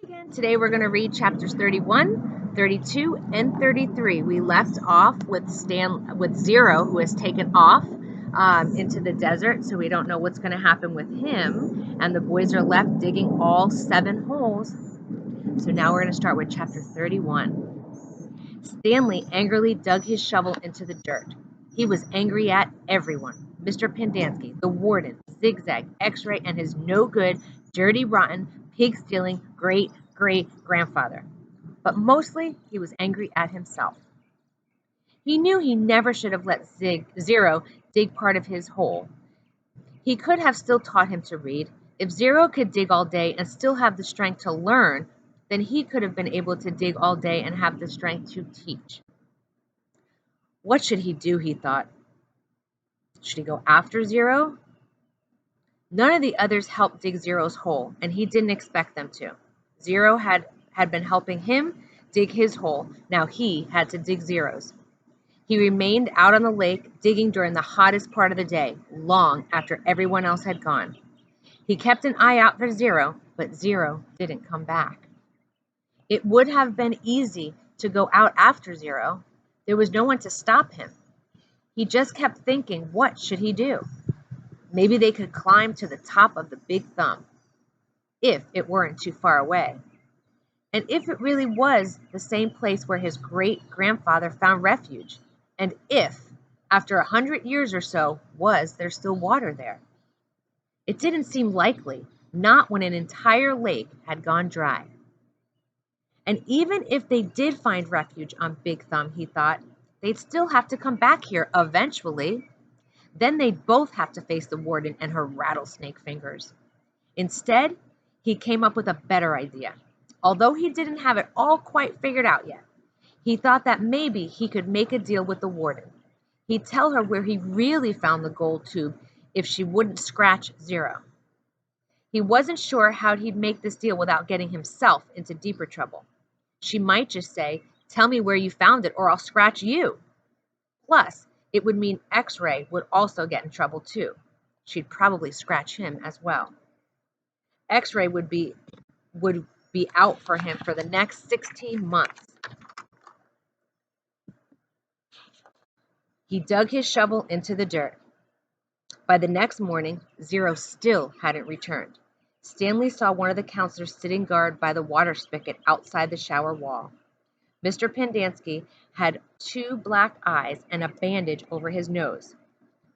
Again, today we're going to read chapters 31, 32, and 33. We left off with Zero, who has taken off into the desert, so we don't know what's going to happen with him. And the boys are left digging all 7 holes. So now we're going to start with chapter 31. Stanley angrily dug his shovel into the dirt. He was angry at everyone. Mr. Pendanski, the warden, Zigzag, X-Ray, and his no-good, dirty, rotten, pig-stealing great-great-grandfather. But mostly, he was angry at himself. He knew he never should have let Zero dig part of his hole. He could have still taught him to read. If Zero could dig all day and still have the strength to learn, then he could have been able to dig all day and have the strength to teach. What should he do, he thought. Should he go after Zero? None of the others helped dig Zero's hole, and he didn't expect them to. Zero had been helping him dig his hole. Now he had to dig Zero's. He remained out on the lake, digging during the hottest part of the day, long after everyone else had gone. He kept an eye out for Zero, but Zero didn't come back. It would have been easy to go out after Zero. There was no one to stop him. He just kept thinking, what should he do? Maybe they could climb to the top of the Big Thumb, if it weren't too far away. And if it really was the same place where his great-grandfather found refuge, and if, after 100 years or so, was there still water there? It didn't seem likely, not when an entire lake had gone dry. And even if they did find refuge on Big Thumb, he thought, they'd still have to come back here eventually. Then they'd both have to face the warden and her rattlesnake fingers. Instead, he came up with a better idea. Although he didn't have it all quite figured out yet, he thought that maybe he could make a deal with the warden. He'd tell her where he really found the gold tube if she wouldn't scratch Zero. He wasn't sure how he'd make this deal without getting himself into deeper trouble. She might just say, "Tell me where you found it or I'll scratch you." Plus, it would mean X-Ray would also get in trouble too. She'd probably scratch him as well. X-Ray would be out for him for the next 16 months. He dug his shovel into the dirt. By the next morning, Zero still hadn't returned. Stanley saw one of the counselors sitting guard by the water spigot outside the shower wall. Mr. Pendanski had 2 black eyes and a bandage over his nose.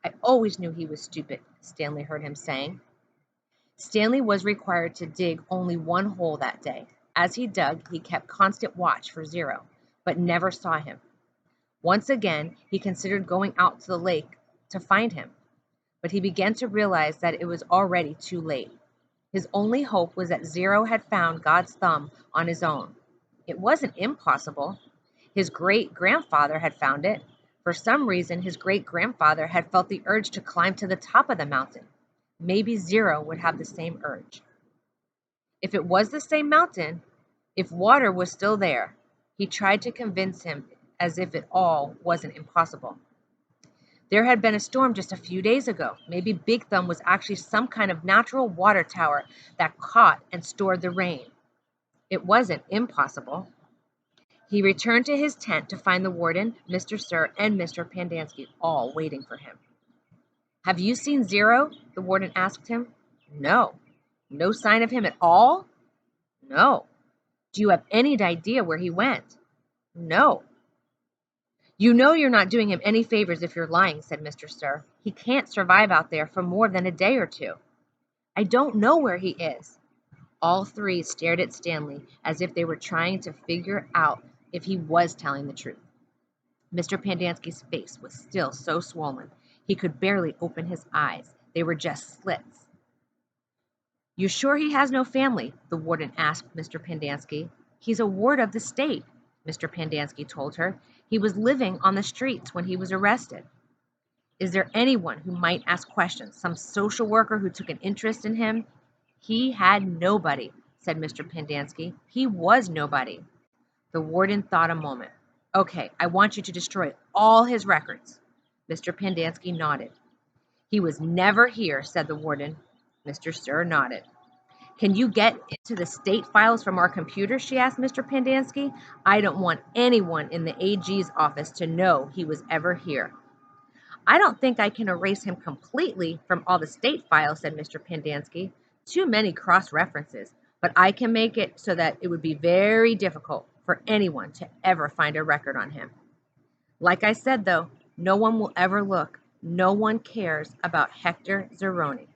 "I always knew he was stupid," Stanley heard him saying. Stanley was required to dig only 1 hole that day. As he dug, he kept constant watch for Zero, but never saw him. Once again, he considered going out to the lake to find him, but he began to realize that it was already too late. His only hope was that Zero had found God's thumb on his own. It wasn't impossible. His great-grandfather had found it. For some reason, his great-grandfather had felt the urge to climb to the top of the mountain. Maybe Zero would have the same urge. If it was the same mountain, if water was still there, he tried to convince him as if it all wasn't impossible. There had been a storm just a few days ago. Maybe Big Thumb was actually some kind of natural water tower that caught and stored the rain. It wasn't impossible. He returned to his tent to find the warden, Mr. Sir, and Mr. Pendanski all waiting for him. "Have you seen Zero?" the warden asked him. "No." "No sign of him at all?" "No." "Do you have any idea where he went?" "No." "You know you're not doing him any favors if you're lying," said Mr. Sir. "He can't survive out there for more than a day or 2. "I don't know where he is." All 3 stared at Stanley as if they were trying to figure out if he was telling the truth. Mr. Pendanski's face was still so swollen, he could barely open his eyes. They were just slits. "You sure he has no family?" the warden asked Mr. Pendanski. "He's a ward of the state," Mr. Pendanski told her. "He was living on the streets when he was arrested." "Is there anyone who might ask questions? Some social worker who took an interest in him?" "He had nobody," said Mr. Pendanski. "He was nobody." The warden thought a moment. "Okay, I want you to destroy all his records." Mr. Pendanski nodded. "He was never here," said the warden. Mr. Sir nodded. Can you get into the state files from our computer? She asked Mr. Pendanski. I don't want anyone in the AG's office to know he was ever here. I don't think I can erase him completely from all the state files, said Mr. Pendanski. Too many cross-references, but I can make it so that it would be very difficult for anyone to ever find a record on him. Like I said, though, no one will ever look. No one cares about Hector Zeroni.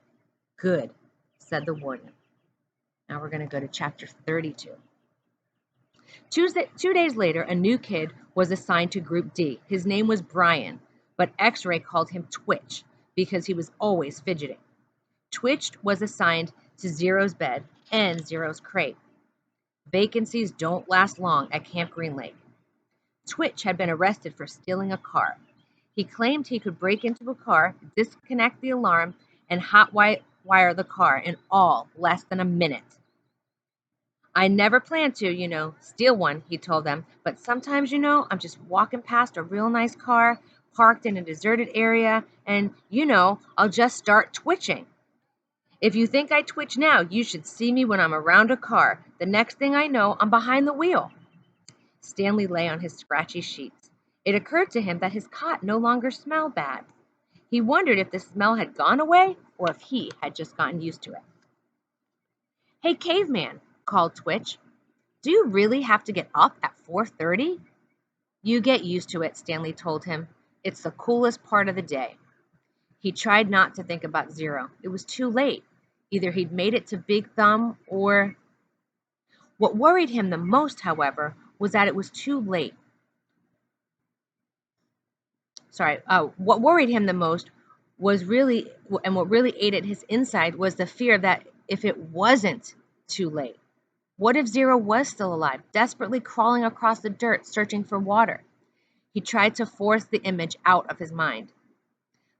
Good, said the warden. Now we're going to go to chapter 32. 2 days later, a new kid was assigned to Group D. His name was Brian, but X-Ray called him Twitch because he was always fidgeting. Twitch was assigned to Zero's bed and Zero's crate. Vacancies don't last long at Camp Green Lake. Twitch had been arrested for stealing a car. He claimed he could break into a car, disconnect the alarm, and hotwire the car in all less than a minute. I never planned to, steal one, he told them, but sometimes, I'm just walking past a real nice car, parked in a deserted area, and, I'll just start twitching. If you think I twitch now, you should see me when I'm around a car. The next thing I know, I'm behind the wheel. Stanley lay on his scratchy sheets. It occurred to him that his cot no longer smelled bad. He wondered if the smell had gone away or if he had just gotten used to it. Hey, caveman, called Twitch. Do you really have to get up at 4:30? You get used to it, Stanley told him. It's the coolest part of the day. He tried not to think about Zero. It was too late. Either he'd made it to Big Thumb or... What worried him the most, however, was that it was too late. What worried him the most was really, and what really ate at his inside, was the fear that if it wasn't too late. What if Zero was still alive, desperately crawling across the dirt, searching for water? He tried to force the image out of his mind.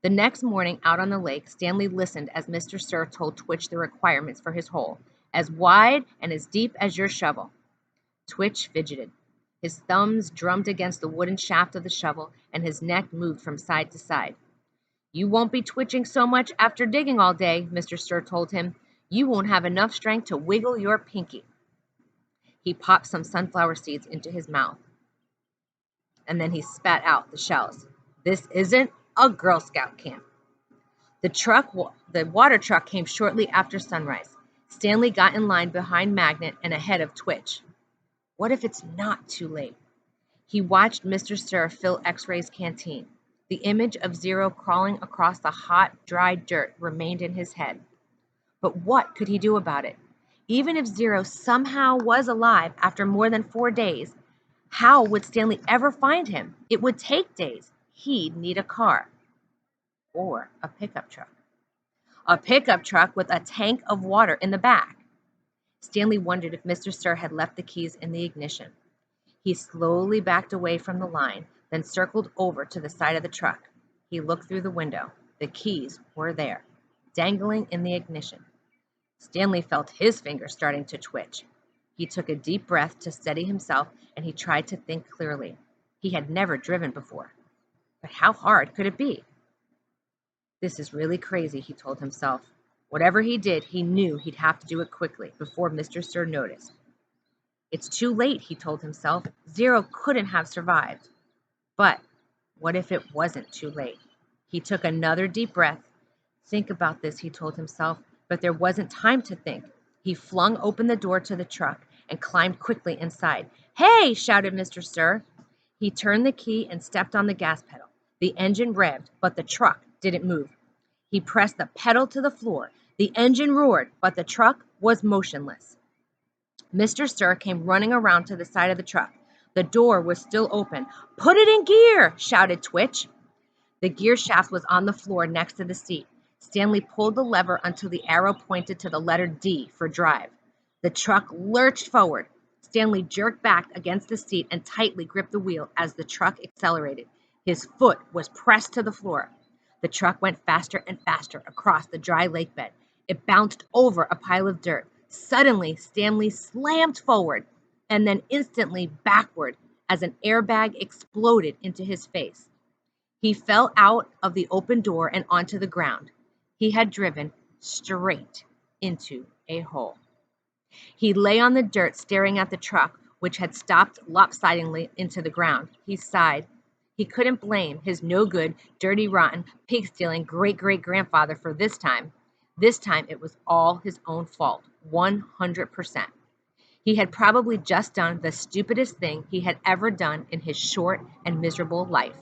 The next morning, out on the lake, Stanley listened as Mr. Sir told Twitch the requirements for his hole, as wide and as deep as your shovel. Twitch fidgeted. His thumbs drummed against the wooden shaft of the shovel, and his neck moved from side to side. You won't be twitching so much after digging all day, Mr. Sir told him. You won't have enough strength to wiggle your pinky. He popped some sunflower seeds into his mouth, and then he spat out the shells. This isn't a Girl Scout camp. The water truck came shortly after sunrise. Stanley got in line behind Magnet and ahead of Twitch. What if it's not too late? He watched Mr. Sir fill X-Ray's canteen. The image of Zero crawling across the hot, dry dirt remained in his head. But what could he do about it? Even if Zero somehow was alive after more than 4 days, how would Stanley ever find him? It would take days. He'd need a car. Or a pickup truck. A pickup truck with a tank of water in the back. Stanley wondered if Mr. Sir had left the keys in the ignition. He slowly backed away from the line, then circled over to the side of the truck. He looked through the window. The keys were there, dangling in the ignition. Stanley felt his fingers starting to twitch. He took a deep breath to steady himself, and he tried to think clearly. He had never driven before. But how hard could it be? This is really crazy, he told himself. Whatever he did, he knew he'd have to do it quickly before Mr. Sir noticed. It's too late, he told himself. Zero couldn't have survived. But what if it wasn't too late? He took another deep breath. Think about this, he told himself, but there wasn't time to think. He flung open the door to the truck and climbed quickly inside. Hey, shouted Mr. Sir. He turned the key and stepped on the gas pedal. The engine revved, but the truck didn't move. He pressed the pedal to the floor. The engine roared, but the truck was motionless. Mr. Sir came running around to the side of the truck. The door was still open. Put it in gear, shouted Twitch. The gear shaft was on the floor next to the seat. Stanley pulled the lever until the arrow pointed to the letter D for drive. The truck lurched forward. Stanley jerked back against the seat and tightly gripped the wheel as the truck accelerated. His foot was pressed to the floor. The truck went faster and faster across the dry lake bed. It bounced over a pile of dirt. Suddenly, Stanley slammed forward and then instantly backward as an airbag exploded into his face. He fell out of the open door and onto the ground. He had driven straight into a hole. He lay on the dirt staring at the truck, which had stopped lopsidedly into the ground. He sighed. He couldn't blame his no-good, dirty, rotten, pig-stealing great-great-grandfather for this time. This time it was all his own fault, 100%. He had probably just done the stupidest thing he had ever done in his short and miserable life.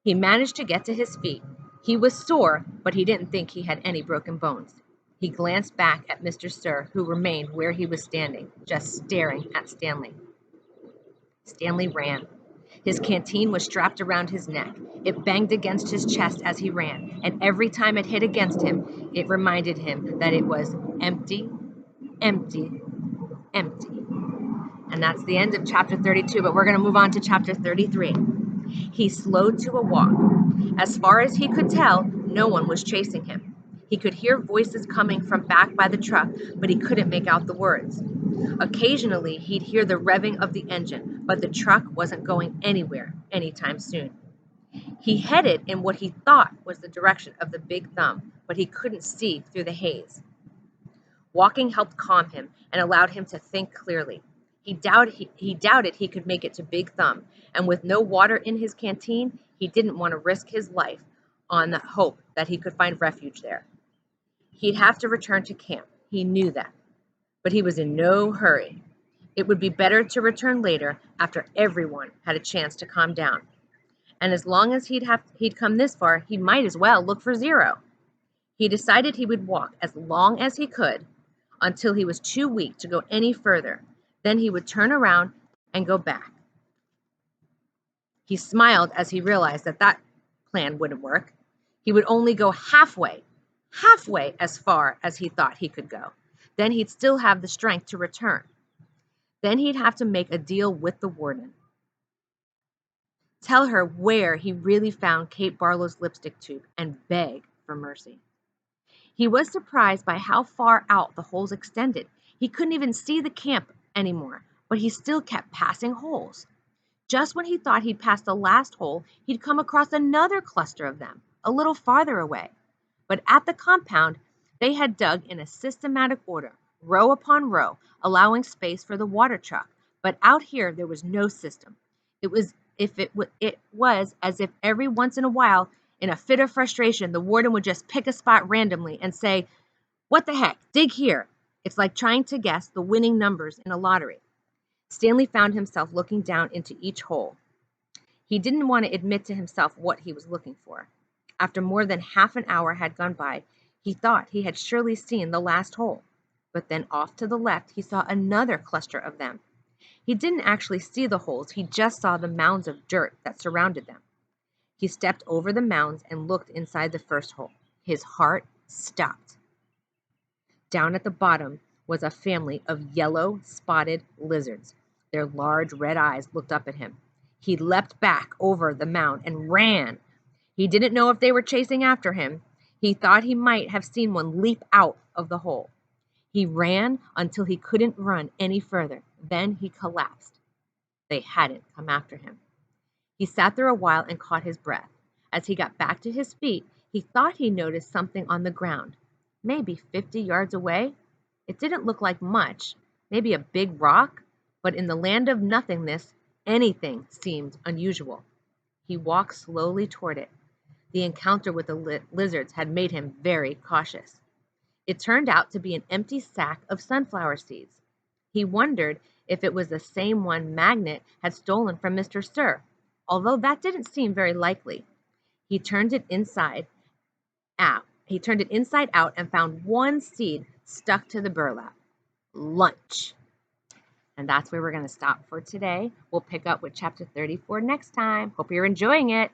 He managed to get to his feet. He was sore, but he didn't think he had any broken bones. He glanced back at Mr. Sir, who remained where he was standing, just staring at Stanley. Stanley ran. His canteen was strapped around his neck. It banged against his chest as he ran, and every time it hit against him, it reminded him that it was empty, empty, empty. And that's the end of chapter 32, but we're going to move on to chapter 33. He slowed to a walk. As far as he could tell, no one was chasing him. He could hear voices coming from back by the truck, but he couldn't make out the words. Occasionally, he'd hear the revving of the engine, but the truck wasn't going anywhere anytime soon. He headed in what he thought was the direction of the Big Thumb, but he couldn't see through the haze. Walking helped calm him and allowed him to think clearly. He doubted he could make it to Big Thumb, and with no water in his canteen, he didn't want to risk his life on the hope that he could find refuge there. He'd have to return to camp. He knew that. But he was in no hurry. It would be better to return later after everyone had a chance to calm down. And as long as he'd come this far, he might as well look for Zero. He decided he would walk as long as he could until he was too weak to go any further. Then he would turn around and go back. He smiled as he realized that plan wouldn't work. He would only go halfway as far as he thought he could go. Then he'd still have the strength to return. Then he'd have to make a deal with the warden. Tell her where he really found Kate Barlow's lipstick tube and beg for mercy. He was surprised by how far out the holes extended. He couldn't even see the camp anymore, but he still kept passing holes. Just when he thought he'd passed the last hole, he'd come across another cluster of them, a little farther away. But at the compound, they had dug in a systematic order, row upon row, allowing space for the water truck. But out here, there was no system. It was as if every once in a while, in a fit of frustration, the warden would just pick a spot randomly and say, "What the heck, dig here." It's like trying to guess the winning numbers in a lottery. Stanley found himself looking down into each hole. He didn't want to admit to himself what he was looking for. After more than half an hour had gone by, he thought he had surely seen the last hole. But then off to the left, he saw another cluster of them. He didn't actually see the holes, he just saw the mounds of dirt that surrounded them. He stepped over the mounds and looked inside the first hole. His heart stopped. Down at the bottom was a family of yellow spotted lizards. Their large red eyes looked up at him. He leapt back over the mound and ran. He didn't know if they were chasing after him. He thought he might have seen one leap out of the hole. He ran until he couldn't run any further. Then he collapsed. They hadn't come after him. He sat there a while and caught his breath. As he got back to his feet, he thought he noticed something on the ground, maybe 50 yards away. It didn't look like much, maybe a big rock, but in the land of nothingness, anything seemed unusual. He walked slowly toward it. The encounter with the lizards had made him very cautious. It turned out to be an empty sack of sunflower seeds. He wondered if it was the same one Magnet had stolen from Mr. Sir, although that didn't seem very likely. He turned it inside out. And found one seed stuck to the burlap. Lunch. And that's where we're going to stop for today. We'll pick up with chapter 34 next time. Hope you're enjoying it.